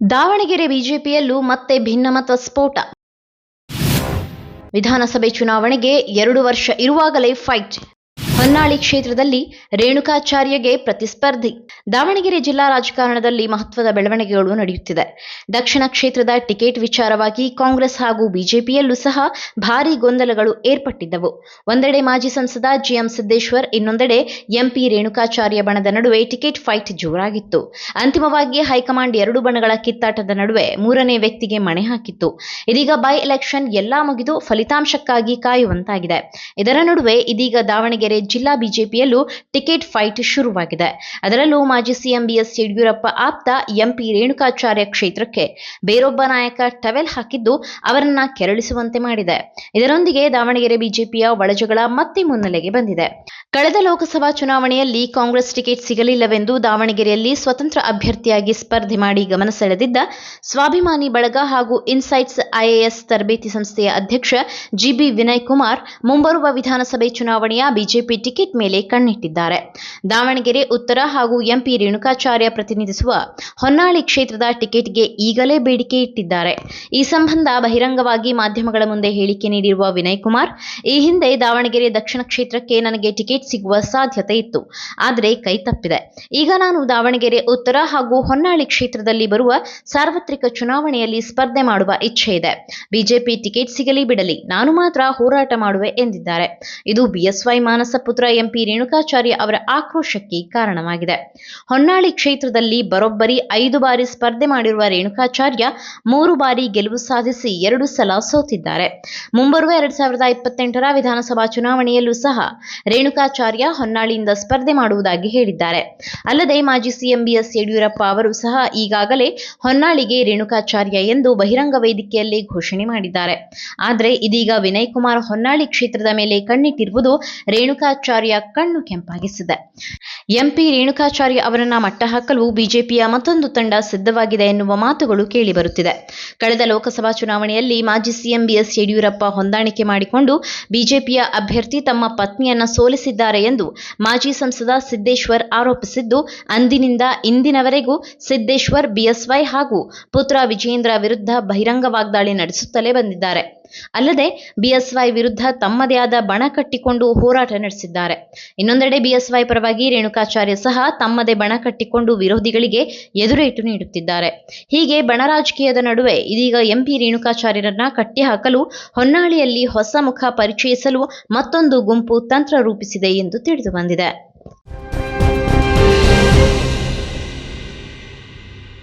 ದಾವಣಗೆರೆ ಬಿಜೆಪಿಯಲ್ಲೂ ಮತ್ತೆ ಭಿನ್ನಮತ ಸ್ಫೋಟ. ವಿಧಾನಸಭೆ ಚುನಾವಣೆಗೆ 2 ವರ್ಷ ಇರುವಾಗಲೇ ಫೈಟ್. ಹೊನ್ನಾಳಿ ಕ್ಷೇತ್ರದಲ್ಲಿ ರೇಣುಕಾಚಾರ್ಯಗೆ ಪ್ರತಿಸ್ಪರ್ಧಿ. ದಾವಣಗೆರೆ ಜಿಲ್ಲಾ ರಾಜಕಾರಣದಲ್ಲಿ ಮಹತ್ವದ ಬೆಳವಣಿಗೆಗಳು ನಡೆಯುತ್ತಿದೆ. ದಕ್ಷಿಣ ಕ್ಷೇತ್ರದ ಟಿಕೆಟ್ ವಿಚಾರವಾಗಿ ಕಾಂಗ್ರೆಸ್ ಹಾಗೂ ಬಿಜೆಪಿಯಲ್ಲೂ ಸಹ ಭಾರೀ ಗೊಂದಲಗಳು ಏರ್ಪಟ್ಟಿದ್ದವು. ಒಂದೆಡೆ ಮಾಜಿ ಸಂಸದ ಜಿಎಂ ಸಿದ್ದೇಶ್ವರ್, ಇನ್ನೊಂದೆಡೆ ಎಂಪಿ ರೇಣುಕಾಚಾರ್ಯ ಬಣದ ನಡುವೆ ಟಿಕೆಟ್ ಫೈಟ್ ಜೋರಾಗಿತ್ತು. ಅಂತಿಮವಾಗಿ ಹೈಕಮಾಂಡ್ 2 ಬಣಗಳ ಕಿತ್ತಾಟದ ನಡುವೆ 3ನೇ ವ್ಯಕ್ತಿಗೆ ಮಣೆ ಹಾಕಿತ್ತು. ಇದೀಗ ಬೈ ಎಲೆಕ್ಷನ್ ಎಲ್ಲಾ ಮುಗಿದು ಫಲಿತಾಂಶಕ್ಕಾಗಿ ಕಾಯುವಂತಾಗಿದೆ. ಇದರ ನಡುವೆ ಇದೀಗ ದಾವಣಗೆರೆ ಜಿಲ್ಲಾ ಬಿಜೆಪಿಯಲ್ಲೂ ಟಿಕೆಟ್ ಫೈಟ್ ಶುರುವಾಗಿದೆ. ಅದರಲ್ಲೂ ಮಾಜಿ ಸಿಎಂ ಬಿಎಸ್ ಯಡಿಯೂರಪ್ಪ ಆಪ್ತ ಎಂಪಿ ರೇಣುಕಾಚಾರ್ಯ ಕ್ಷೇತ್ರಕ್ಕೆ ಬೇರೊಬ್ಬ ನಾಯಕ ಟವೆಲ್ ಹಾಕಿದ್ದು ಅವರನ್ನ ಕೆರಳಿಸುವಂತೆ ಮಾಡಿದೆ. ಇದರೊಂದಿಗೆ ದಾವಣಗೆರೆ ಬಿಜೆಪಿಯ ಒಳಜಗಳ ಮತ್ತೆ ಮುನ್ನೆಲೆಗೆ ಬಂದಿದೆ. ಕಳೆದ ಲೋಕಸಭಾ ಚುನಾವಣೆಯಲ್ಲಿ ಕಾಂಗ್ರೆಸ್ ಟಿಕೆಟ್ ಸಿಗಲಿಲ್ಲವೆಂದು ದಾವಣಗೆರೆಯಲ್ಲಿ ಸ್ವತಂತ್ರ ಅಭ್ಯರ್ಥಿಯಾಗಿ ಸ್ಪರ್ಧೆ ಮಾಡಿ ಗಮನ ಸೆಳೆದಿದ್ದ ಸ್ವಾಭಿಮಾನಿ ಬಳಗ ಹಾಗೂ ಇನ್ಸೈಟ್ಸ್ ಐಎಎಸ್ ತರಬೇತಿ ಸಂಸ್ಥೆಯ ಅಧ್ಯಕ್ಷ ಜಿಬಿ ವಿನಯ್ ಕುಮಾರ್ ಮುಂಬರುವ ವಿಧಾನಸಭೆ ಚುನಾವಣೆಯ ಬಿಜೆಪಿ ಟಿಕೆಟ್ ಮೇಲೆ ಕಣ್ಣಿಟ್ಟಿದ್ದಾರೆ. ದಾವಣಗೆರೆ ಉತ್ತರ ಹಾಗೂ ಎಂಪಿ ರೇಣುಕಾಚಾರ್ಯ ಪ್ರತಿನಿಧಿಸುವ ಹೊನ್ನಾಳಿ ಕ್ಷೇತ್ರದ ಟಿಕೆಟ್ಗೆ ಈಗಲೇ ಬೇಡಿಕೆ ಇಟ್ಟಿದ್ದಾರೆ. ಈ ಸಂಬಂಧ ಬಹಿರಂಗವಾಗಿ ಮಾಧ್ಯಮಗಳ ಮುಂದೆ ಹೇಳಿಕೆ ನೀಡಿರುವ ವಿನಯ್ ಕುಮಾರ್, ಈ ಹಿಂದೆ ದಾವಣಗೆರೆ ದಕ್ಷಿಣ ಕ್ಷೇತ್ರಕ್ಕೆ ನನಗೆ ಟಿಕೆಟ್ ಸಿಗುವ ಸಾಧ್ಯತೆ ಇತ್ತು, ಆದರೆ ಕೈ ತಪ್ಪಿದೆ. ಈಗ ನಾನು ದಾವಣಗೆರೆ ಉತ್ತರ ಹಾಗೂ ಹೊನ್ನಾಳಿ ಕ್ಷೇತ್ರದಲ್ಲಿ ಬರುವ ಸಾರ್ವತ್ರಿಕ ಚುನಾವಣೆಯಲ್ಲಿ ಸ್ಪರ್ಧೆ ಮಾಡುವ ಇಚ್ಛೆ ಇದೆ. ಬಿಜೆಪಿ ಟಿಕೆಟ್ ಸಿಗಲಿ ಬಿಡಲಿ, ನಾನು ಮಾತ್ರ ಹೋರಾಟ ಮಾಡುವೆ ಎಂದಿದ್ದಾರೆ. ಇದು ಬಿಎಸ್ವೈ ಮಾನಸ ಪುತ್ರ ಎಂಪಿ ರೇಣುಕಾಚಾರ್ಯ ಅವರ ಆಕ್ರೋಶಕ್ಕೆ ಕಾರಣವಾಗಿದೆ. ಹೊನ್ನಾಳಿ ಕ್ಷೇತ್ರದಲ್ಲಿ ಬರೋಬ್ಬರಿ 5 ಬಾರಿ ಸ್ಪರ್ಧೆ ಮಾಡಿರುವ ರೇಣುಕಾಚಾರ್ಯ 3 ಬಾರಿ ಗೆಲುವು ಸಾಧಿಸಿ 2 ಸಲ ಸೋತಿದ್ದಾರೆ. ಮುಂಬರುವ 2028ರ ವಿಧಾನಸಭಾ ಚುನಾವಣೆಯಲ್ಲೂ ಸಹ ರೇಣುಕಾಚಾರ್ಯ ಹೊನ್ನಾಳಿಯಿಂದ ಸ್ಪರ್ಧೆ ಮಾಡುವುದಾಗಿ ಹೇಳಿದ್ದಾರೆ. ಅಲ್ಲದೆ ಮಾಜಿ ಸಿಎಂ ಬಿಎಸ್ ಯಡಿಯೂರಪ್ಪ ಅವರು ಸಹ ಈಗಾಗಲೇ ಹೊನ್ನಾಳಿಗೆ ರೇಣುಕಾಚಾರ್ಯ ಎಂದು ಬಹಿರಂಗ ವೇದಿಕೆಯಲ್ಲೇ ಘೋಷಣೆ ಮಾಡಿದ್ದಾರೆ. ಆದರೆ ಇದೀಗ ವಿನಯ್ ಕುಮಾರ್ ಹೊನ್ನಾಳಿ ಕ್ಷೇತ್ರದ ಮೇಲೆ ಕಣ್ಣಿಟ್ಟಿರುವುದು ರೇಣುಕಾಚಾರ್ಯ ಕಣ್ಣು ಕೆಂಪಾಗಿಸಿದೆ. ಎಂಪಿ ರೇಣುಕಾಚಾರ್ಯ ಅವರನ್ನ ಮಟ್ಟ ಹಾಕಲು ಬಿಜೆಪಿಯ ಮತ್ತೊಂದು ತಂಡ ಸಿದ್ಧವಾಗಿದೆ ಎನ್ನುವ ಮಾತುಗಳು ಕೇಳಿಬರುತ್ತಿದೆ. ಕಳೆದ ಲೋಕಸಭಾ ಚುನಾವಣೆಯಲ್ಲಿ ಮಾಜಿ ಸಿಎಂ ಬಿಎಸ್ ಯಡಿಯೂರಪ್ಪ ಹೊಂದಾಣಿಕೆ ಮಾಡಿಕೊಂಡು ಬಿಜೆಪಿಯ ಅಭ್ಯರ್ಥಿ ತಮ್ಮ ಪತ್ನಿಯನ್ನ ಸೋಲಿಸಿದ್ದಾರೆ ಎಂದು ಮಾಜಿ ಸಂಸದ ಸಿದ್ದೇಶ್ವರ್ ಆರೋಪಿಸಿದ್ದು, ಅಂದಿನಿಂದ ಇಂದಿನವರೆಗೂ ಸಿದ್ದೇಶ್ವರ್ ಬಿಎಸ್ವೈ ಹಾಗೂ ಪುತ್ರ ವಿಜೇಂದ್ರ ವಿರುದ್ಧ ಬಹಿರಂಗ ವಾಗ್ದಾಳಿ ನಡೆಸುತ್ತಲೇ ಬಂದಿದ್ದಾರೆ. ಅಲ್ಲದೆ ಬಿಎಸ್ವೈ ವಿರುದ್ಧ ತಮ್ಮದೇ ಆದ ಬಣ ಕಟ್ಟಿಕೊಂಡು ಹೋರಾಟ ನಡೆಸಿದ್ದಾರೆ. ಇನ್ನೊಂದೆಡೆ ಬಿಎಸ್ವೈ ಪರವಾಗಿ ರೇಣುಕಾಚಾರ್ಯ ಸಹ ತಮ್ಮದೇ ಬಣ ಕಟ್ಟಿಕೊಂಡು ವಿರೋಧಿಗಳಿಗೆ ಎದುರೇಟು ನೀಡುತ್ತಿದ್ದಾರೆ. ಹೀಗೆ ಬಣ ರಾಜಕೀಯದ ನಡುವೆ ಇದೀಗ ಎಂಪಿ ರೇಣುಕಾಚಾರ್ಯರನ್ನ ಕಟ್ಟಿಹಾಕಲು ಹೊನ್ನಾಳಿಯಲ್ಲಿ ಹೊಸ ಮುಖ ಪರಿಚಯಿಸಲು ಮತ್ತೊಂದು ಗುಂಪು ತಂತ್ರ ರೂಪಿಸಿದೆ ಎಂದು ತಿಳಿದು ಬಂದಿದೆ.